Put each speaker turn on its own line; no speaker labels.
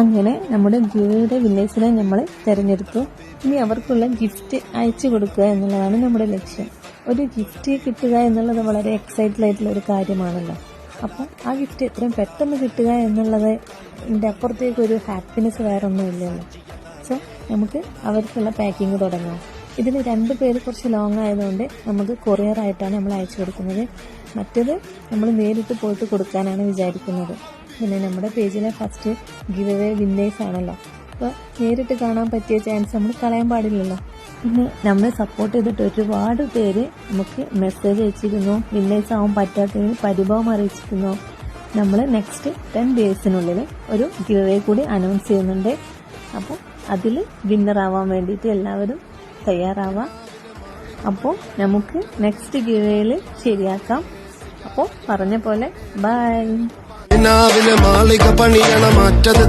അങ്ങനെ നമ്മുടെ ഗിവയുടെ വിന്നേഴ്സിനെ നമ്മൾ തിരഞ്ഞെടുത്തു. ഇനി അവർക്കുള്ള ഗിഫ്റ്റ് അയച്ചു കൊടുക്കുക എന്നുള്ളതാണ് നമ്മുടെ ലക്ഷ്യം. ഒരു ഗിഫ്റ്റ് കിട്ടുക എന്നുള്ളത് വളരെ എക്സൈറ്റഡ് ആയിട്ടുള്ള ഒരു കാര്യമാണല്ലോ. അപ്പോൾ ആ ഗിഫ്റ്റ് എത്രയും പെട്ടെന്ന് കിട്ടുക എന്നുള്ളത് ഇതിൻ്റെ അപ്പുറത്തേക്ക് ഒരു ഹാപ്പിനെസ് വേറെ ഒന്നും ഇല്ലല്ലോ. സോ നമുക്ക് അവർക്കുള്ള പാക്കിങ് തുടങ്ങാം. ഇതിൽ 2 പേര് കുറച്ച് ലോങ് ആയതുകൊണ്ട് നമുക്ക് കൊറിയറായിട്ടാണ് നമ്മൾ അയച്ചു കൊടുക്കുന്നത്. മറ്റേത് നമ്മൾ നേരിട്ട് പോയിട്ട് കൊടുക്കാനാണ് വിചാരിക്കുന്നത്. പിന്നെ നമ്മുടെ പേജിലെ ഫസ്റ്റ് ഗിവ് അവേ വിന്നേഴ്സ് ആണല്ലോ. അപ്പോൾ നേരിട്ട് കാണാൻ പറ്റിയ ചാൻസ് നമ്മൾ കളയാൻ പാടില്ലല്ലോ. പിന്നെ നമ്മളെ സപ്പോർട്ട് ചെയ്തിട്ട് ഒരുപാട് പേര് നമുക്ക് മെസ്സേജ് അയച്ചിരുന്നു. വിന്നേഴ്സ് ആവാൻ പറ്റാത്തതിന് പരിഭവം അറിയിച്ചിരുന്നു. നമ്മൾ നെക്സ്റ്റ് 10 ഡേയ്സിനുള്ളിൽ ഒരു ഗിവ് അവേ കൂടി അനൗൺസ് ചെയ്യുന്നുണ്ട്. അപ്പോൾ അതിൽ വിന്നറാവാൻ വേണ്ടിയിട്ട് എല്ലാവരും തയ്യാറാവാം. അപ്പോൾ നമുക്ക് നെക്സ്റ്റ് ഗിവ് അവേയിൽ ശരിയാക്കാം. അപ്പോൾ പറഞ്ഞ പോലെ ബൈ.
മാളിക പണിയണ മാറ്റത്